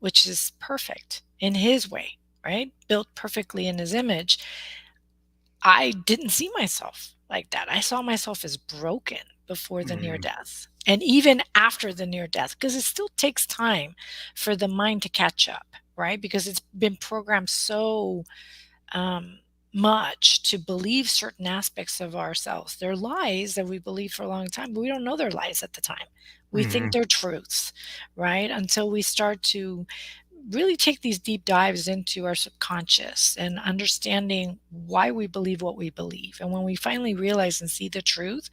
which is perfect in His way, right? Built perfectly in His image. I didn't see myself like that. I saw myself as broken before the near Mhm. death and even after the near death, because it still takes time for the mind to catch up, right? Because it's been programmed so um, much to believe certain aspects of ourselves. They're lies that we believe for a long time, but we don't know they're lies at the time. We think Mhm. they're truths, right? Until we start to really take these deep dives into our subconscious and understanding why we believe what we believe. And when we finally realize and see the truth,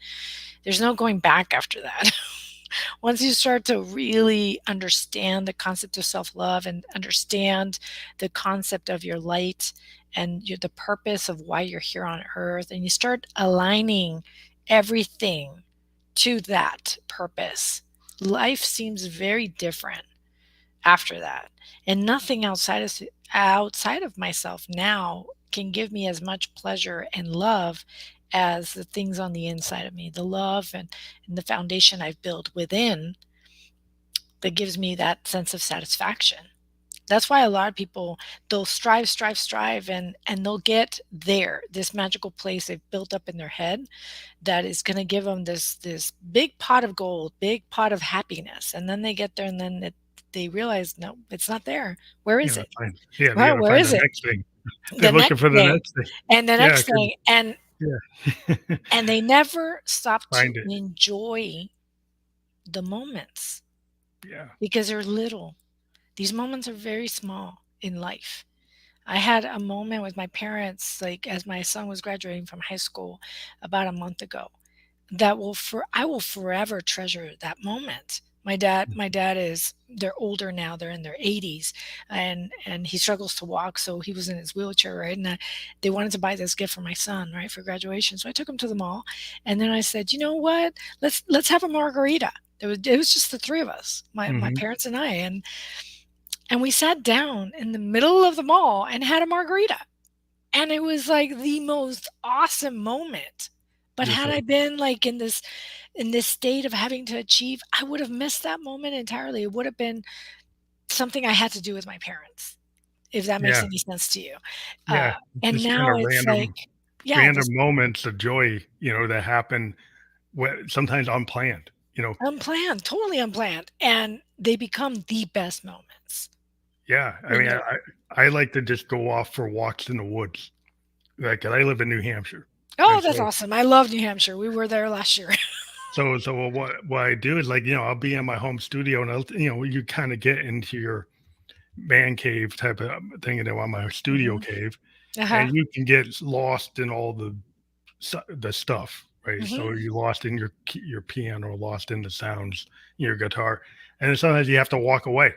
there's no going back after that. Once you start to really understand the concept of self-love and understand the concept of your light and the purpose of why you're here on earth, and you start aligning everything to that purpose, life seems very different after that. And nothing outside of myself now can give me as much pleasure and love as the things on the inside of me, the love and the foundation I've built within that gives me that sense of satisfaction. That's why a lot of people, they'll strive, and they'll get there, this magical place they've built up in their head that is going to give them this big pot of gold, big pot of happiness. And then they get there, and then they realize, no, it's not there. Where You is gotta it? find, yeah, they Well, gotta where find is the it? next thing. They're The looking next for the thing, next thing. and the Yeah, next 'cause thing, and yeah. and they never stop to Find it. enjoy the moments Yeah. because they're little. These moments are very small in life. I had a moment with my parents, like as my son was graduating from high school about a month ago, that I will forever treasure that moment. My dad is, they're older now, they're in their 80s, and he struggles to walk, so he was in his wheelchair, right? And they wanted to buy this gift for my son, right, for graduation. So I took him to the mall, and then I said, you know what? Let's have a margarita. It was just the three of us, my Mhm. parents and I, and we sat down in the middle of the mall and had a margarita. And it was like the most awesome moment. But Just had I like, been like in this state of having to achieve, I would have missed that moment entirely. It would have been something I had to do with my parents, if that makes yeah, any sense to you. yeah, And just kinda now it's like, yeah, random this moments of joy, that happen sometimes unplanned, unplanned, totally unplanned. And they become the best moments Yeah, I in mean, your I like to just go off for walks in the woods, like, 'cause I live in New Hampshire, Oh, and that's awesome. I love New Hampshire. We were there last year. so what I do is, like, I'll be in my home studio and you kinda get into your man cave type of thing, on my studio Mhm. cave, Uh-huh. and you can get lost in all the stuff, right? So Mhm. you lost in your piano, lost in the sounds, your guitar, and then sometimes you have to walk away.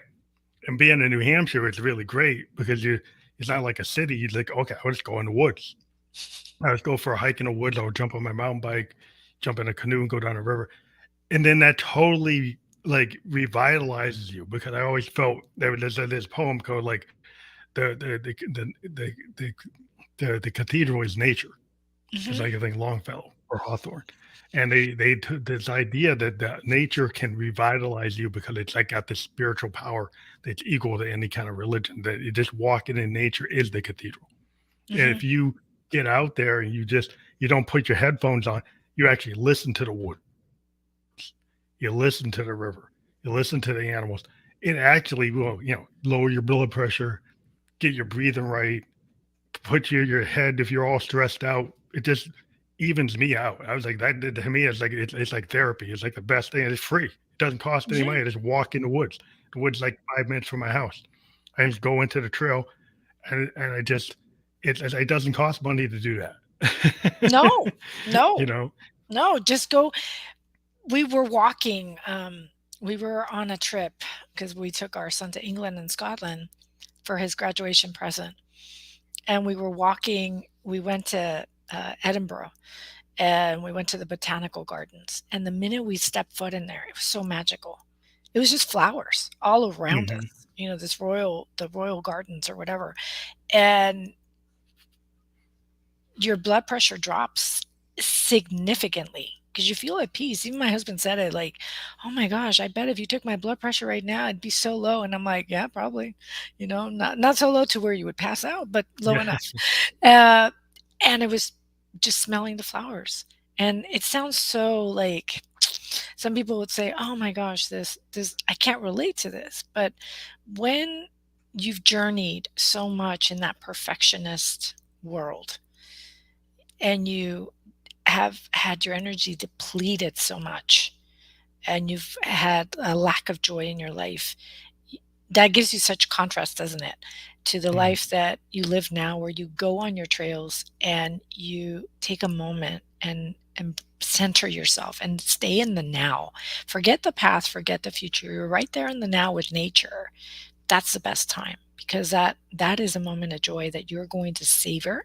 And being in New Hampshire, it's really great because it's not like a city. You're like, okay, I'll just go in the woods. I just go for a hike in the woods. I'll jump on my mountain bike, jump in a canoe, and go down a river. And then that totally like revitalizes you because I always felt there's this poem called like the the cathedral is nature. It's Mhm. like I think Longfellow or Hawthorne. And they took this idea that nature can revitalize you because it's like got this spiritual power that's equal to any kind of religion. That you just walking in nature is the cathedral. And Mhm. if you get out there and you don't put your headphones on, you actually listen to the woods, you listen to the river, you listen to the animals. It actually will, lower your blood pressure, get your breathing right, put your head if you're all stressed out. It just evens me out. I was like, that to me, it's like therapy. It's like the best thing. It's free. It doesn't cost any Mhm. money. I just walk in the woods. The woods like 5 minutes from my house. I just go into the trail, and I just it doesn't cost money to do that. No. you No. know. No, just go. We were walking, we were on a trip because we took our son to England and Scotland for his graduation present, and we were walking. We went to, Edinburgh, and we went to the botanical gardens, and the minute we stepped foot in there, it was so magical. It was just flowers all around Hmm. us, the royal gardens or whatever, and your blood pressure drops significantly because you feel at peace. Even my husband said it, like, "Oh my gosh, I bet if you took my blood pressure right now, it'd be so low." And I'm like, "Yeah, probably. Not so low to where you would pass out, but low Yeah. enough." Uh, and it was just smelling the flowers. And it sounds so like some people would say, "Oh my gosh, this I can't relate to this." But when you've journeyed so much in that perfectionist world, and you have had your energy depleted so much, and you've had a lack of joy in your life, that gives you such contrast, doesn't it, to the Mhm. life that you live now, where you go on your trails and you take a moment and center yourself and stay in the now. Forget the past, forget the future. You're right there in the now with nature. That's the best time, because that is a moment of joy that you're going to savor,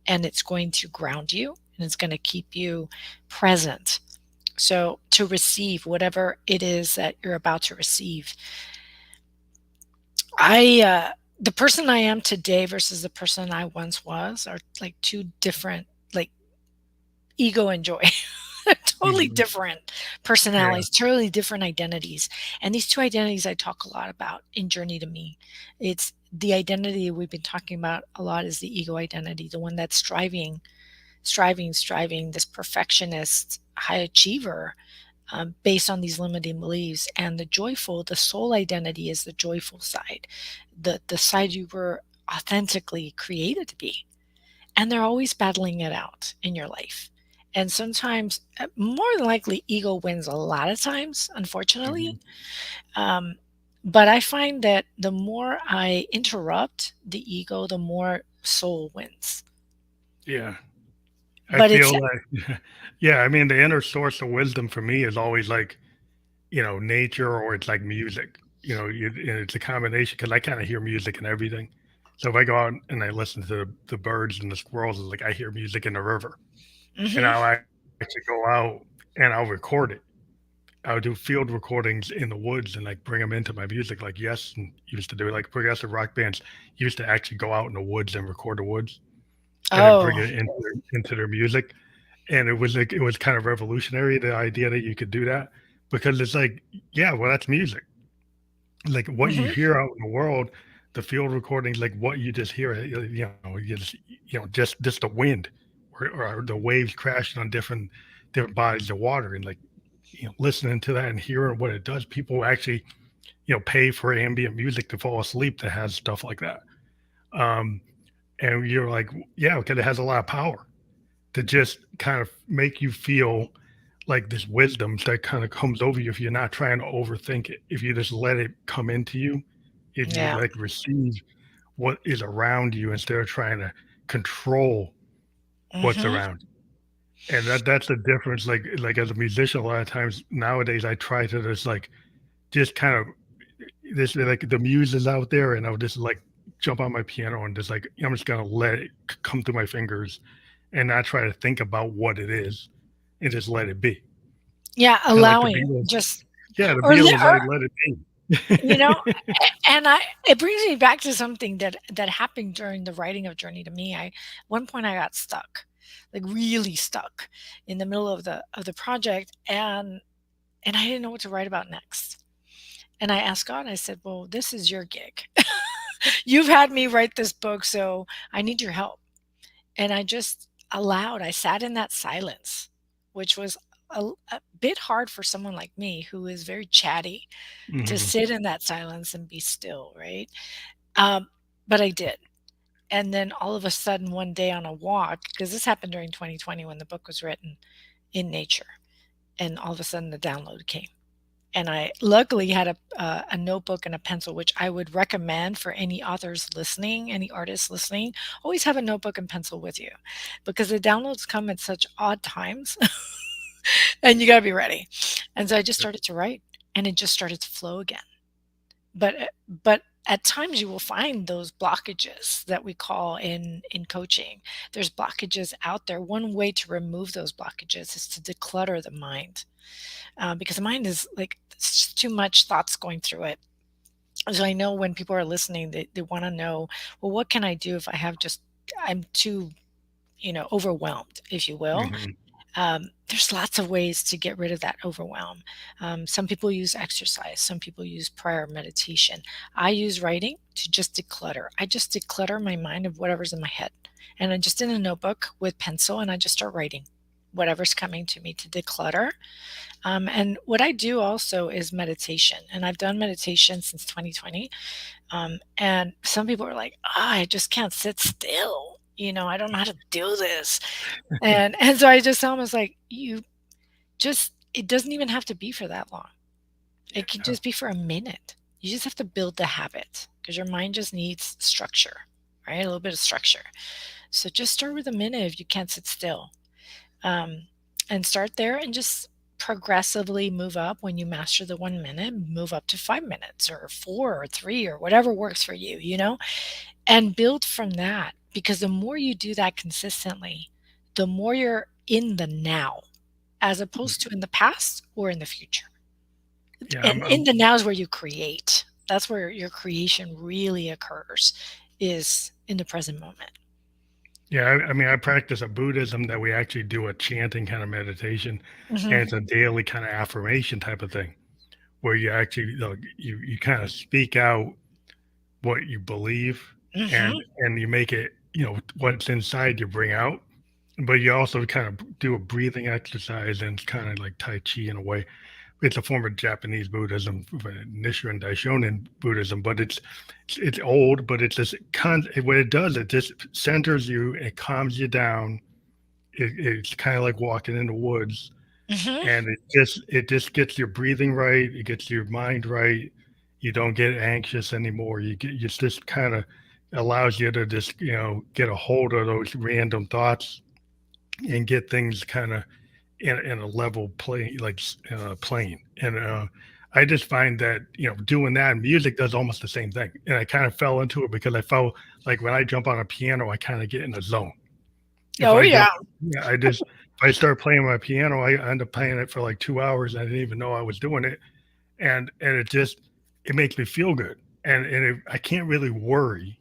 and it's going to ground you, and it's going to keep you present. So, to receive whatever it is that you're about to receive, The person I am today versus the person I once was are like two different, like ego and joy. Totally Mhm. different Yeah. personalities, totally different identities. And these two identities I talk a lot about in Journey to Me. It's the identity we've been talking about a lot is the ego identity, the one that's striving, this perfectionist, high achiever, based on these limiting beliefs. And the soul identity is the joyful side, the side you were authentically created to be. And they're always battling it out in your life. And sometimes, more than likely, ego wins a lot of times, unfortunately. Mhm. Um, but I find that the more I interrupt the ego, the more soul wins. Yeah. I But it's feel like, yeah, I mean, the inner source of wisdom for me is always like, nature or it's like music. And it's a combination because I kind of hear music and everything. So if I go out and I listen to the birds and the squirrels, it's like I hear music in the river, and hmm I'll actually go out and I'll record it. I'll do field recordings in the woods and like bring them into my music, like Yes and used to do. Like progressive rock bands used to actually go out in the woods and record the woods and then bring Oh, it into their music. And it was kind of revolutionary, the idea that you could do that, because it's like, yeah, well, that's music. Like what you hmm hear out in the world, the field recordings, like what you just hear, just the wind or the waves crashing on different bodies of water, and like listening to that and hearing what it does. People actually pay for ambient music to fall asleep that has stuff like that. Um, and you're like, yeah, because it has a lot of power to just kind of make you feel like this wisdom that kind of comes over you if you're not trying to overthink it. If you just let it come into you, if you yeah. like receive what is around you instead of trying to control what's hmm around you. And that's the difference. Like as a musician, a lot of times nowadays I try to just kind of this like the muse is out there and I'll just like jump on my piano and just like I'm just gonna let it come through my fingers and not try to think about what it is and just let it be. Yeah, Kind of like the allowing Beatles. just Yeah, the or, Beatles, like, let it you know, be. and it brings me back to something that happened during the writing of Journey to Me. One point I got stuck, like really stuck in the middle of the project, and I didn't know what to write about next. And I asked God, I said, "Well, this is your gig. You've had me write this book, so I need your help." And I just allowed, I sat in that silence, which was a bit hard for someone like me who is very chatty to Mhm. sit in that silence and be still, right? Um, but I did. And then all of a sudden, one day on a walk, because this happened during 2020 when the book was written in nature, and all of a sudden the download came. And I luckily had a notebook and a pencil, which I would recommend for any authors listening, any artists listening. Always have a notebook and pencil with you because the downloads come at such odd times and you got to be ready. And so I just Yep. started to write and it just started to flow again. But at times you will find those blockages that we call in coaching. There's blockages out there. One way to remove those blockages is to declutter the mind, because the mind is like it's just too much thoughts going through it. So I know when people are listening, they want to know, well, what can I do if I'm too, overwhelmed, if you will. Mhm. There's lots of ways to get rid of that overwhelm. Some people use exercise, some people use prayer, meditation. I use writing to just declutter. I just declutter my mind of whatever's in my head. And I'm just in a notebook with pencil and I just start writing whatever's coming to me to declutter. And what I do also is meditation. And I've done meditation since 2020. And some people are like, I just can't sit still. I don't know how to do this. And so I just tell them, it's like, it doesn't even have to be for that long. It can Yeah. just be for a minute. You just have to build the habit because your mind just needs structure, right? A little bit of structure. So just start with a minute if you can't sit still, um, and start there and just progressively move up. When you master the 1 minute, move up to 5 minutes or four or three or whatever works for you, and build from that. Because the more you do that consistently, the more you're in the now as opposed to in the past or in the future. Yeah, And in the now is where you create. That's where your creation really occurs, is in the present moment. Yeah, I mean, I practice a Buddhism that we actually do a chanting kind of meditation, and Hmm. it's a daily kind of affirmation type of thing where you actually you kind of speak out what you believe, Hmm. and you make it, what's inside you bring out, but you also kind of do a breathing exercise, and it's kind of like Tai Chi in a way. It's a form of Japanese Buddhism, Nichiren Daishonin Buddhism, but it's old, but it's just what it does, it just centers you, it calms you down. It's kind of like walking in the woods, Hmm. and it just gets your breathing right, it gets your mind right. You don't get anxious anymore. You just kind of allows you to just get a hold of those random thoughts and get things kind of in a level plane, like plane. And I just find that doing that, music does almost the same thing. And I kind of fell into it because I felt like when I jump on a piano, I kind of get in the zone. If Oh I jump, yeah. yeah, if I start playing my piano, I end up playing it for like 2 hours. And I didn't even know I was doing it, and it makes me feel good. I can't really worry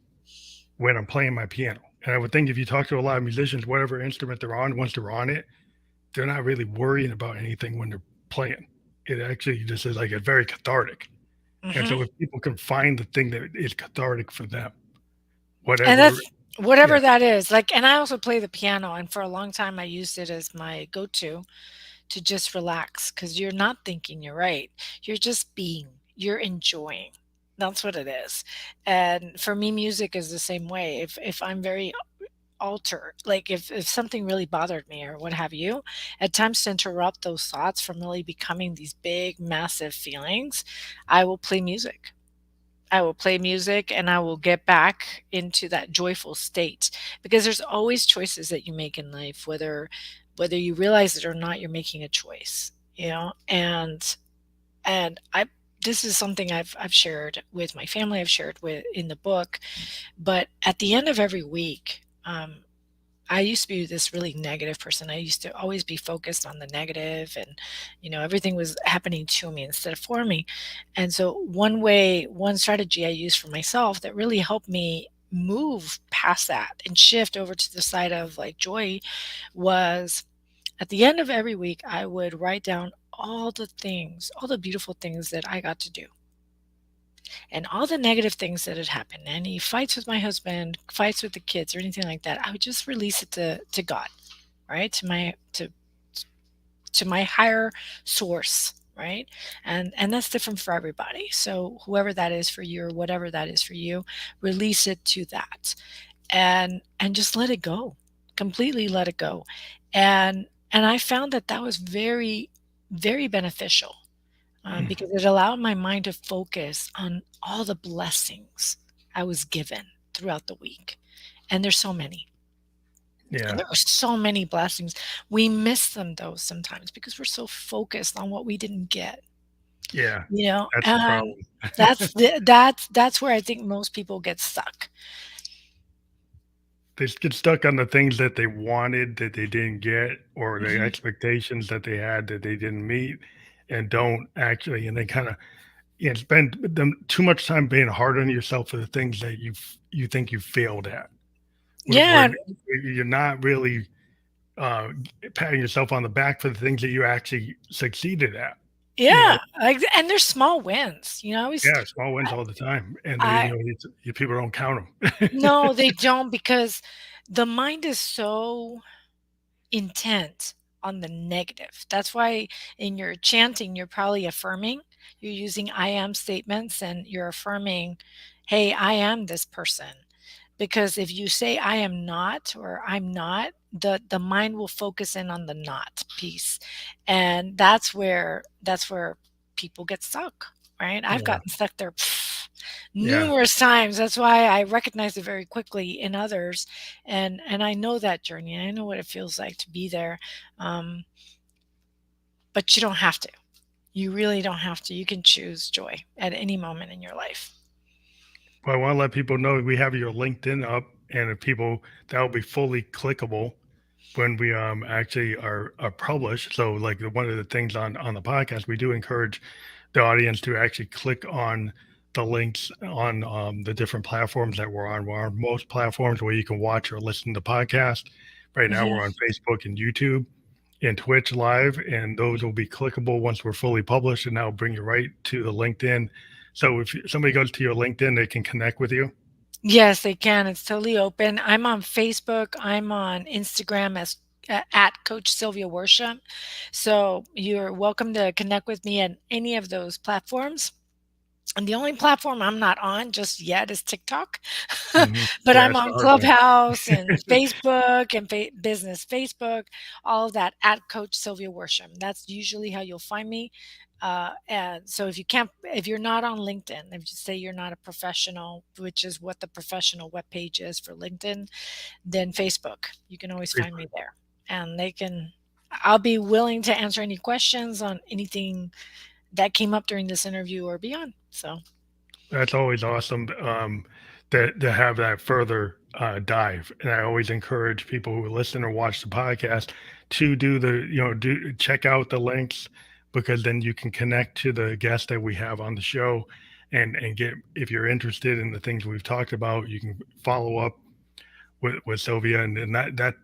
when I'm playing my piano. And I would think if you talk to a lot of musicians, whatever instrument they're on, once they're on it, they're not really worrying about anything when they're playing. It actually just is like a very cathartic. And Hmm. so if people can find the thing that is cathartic for them, And whatever, that's whatever yeah, that is. Like, and I also play the piano, and for a long time I used it as my go-to to just relax, because you're not thinking, you're right. You're just being, you're enjoying. That's what it is. And for me, music is the same way. If I'm very altered, like if something really bothered me or what have you, at times to interrupt those thoughts from really becoming these big, massive feelings, I will play music. I will play music and I will get back into that joyful state, because there's always choices that you make in life, whether you realize it or not, you're making a choice, and I this is something I've shared with my family, I've shared with in the book, but at the end of every week, I used to be this really negative person. I used to always be focused on the negative, and everything was happening to me instead of for me. And so one strategy I used for myself that really helped me move past that and shift over to the side of like joy was, at the end of every week I would write down all the things, all the beautiful things that I got to do, and all the negative things that had happened, any fights with my husband, fights with the kids, or anything like that. I would just release it to God, right? To my higher source, right? And that's different for everybody. So whoever that is for you, or whatever that is for you, release it to that, and just let it go. Completely let it go. And I found that that was very, very beneficial, because it allowed my mind to focus on all the blessings I was given throughout the week. And there's so many. And yeah, there were so many blessings. We miss them though sometimes because we're so focused on what we didn't get, yeah, that's the and problem. that's where I think most people get stuck. They get stuck on the things that they wanted that they didn't get, or the Mhm. expectations that they had that they didn't meet, and don't actually, and they kind of, yeah, spend them too much time being hard on yourself for the things that you think you failed at, where Yeah, you're not really uh, patting yourself on the back for the things that you actually succeeded at. You yeah, know, like, and there's small wins. I always, yeah, small wins all the time, and I people don't count them. no, they don't, because the mind is so intent on the negative. That's why in your chanting, you're probably affirming, you're using I am statements, and you're affirming, hey, I am this person. Because if you say I am not, or I'm not, the mind will focus in on the not piece. And that's where people get stuck, right? I've Yeah, gotten stuck there yeah. numerous times. That's why I recognize it very quickly in others, and I know that journey, and I know what it feels like to be there. Um, but you don't have to. You really don't have to. You can choose joy at any moment in your life. Well, I want to let people know we have your LinkedIn up, and if people that will be fully clickable when we actually are published. So, one of the things on the podcast, we do encourage the audience to actually click on the links on the different platforms that we're on. We're on most platforms where you can watch or listen to podcasts. Right now, Mhm. we're on Facebook and YouTube and Twitch live, and those will be clickable once we're fully published, and that'll bring you right to the LinkedIn. So if somebody goes to your LinkedIn, they can connect with you. Yes, they can. It's totally open. I'm on Facebook. I'm on Instagram as at Coach Sylvia Worsham. So you're welcome to connect with me at any of those platforms. And the only platform I'm not on just yet is TikTok, but Yeah, I'm it's the on hard one. Clubhouse and Facebook and Business Facebook, all of that at Coach Sylvia Worsham. That's usually how you'll find me. And so if you're not on LinkedIn, if you say you're not a professional, which is what the professional webpage is for LinkedIn, then Facebook, you can always find me there. And I'll be willing to answer any questions on anything that came up during this interview or beyond. So. That's always awesome, to have that further, dive, and I always encourage people who listen or watch the podcast to do do check out the links, because then you can connect to the guests that we have on the show, and get, if you're interested in the things we've talked about, you can follow up with Sylvia, and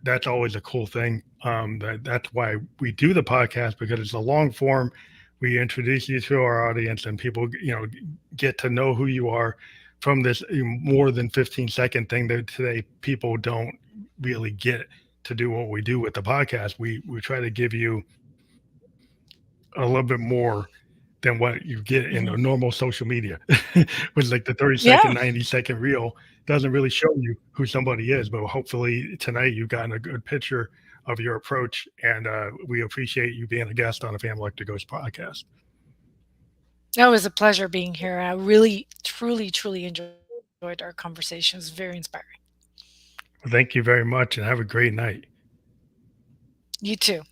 that's always a cool thing. That's why we do the podcast, because it's a long form. We introduce you to our audience, and people, get to know who you are from this more than 15-second thing that today people don't really get to do what we do with the podcast. We try to give you a little bit more than what you get in a Mhm. normal social media. With like the 30-second, Yeah. 90-second reel doesn't really show you who somebody is, but hopefully tonight you've gotten a good picture of your approach, and we appreciate you being a guest on the Family Electric Ghost podcast. It was a pleasure being here. I really, truly, truly enjoyed our conversation. It was very inspiring. Thank you very much, and have a great night. You too.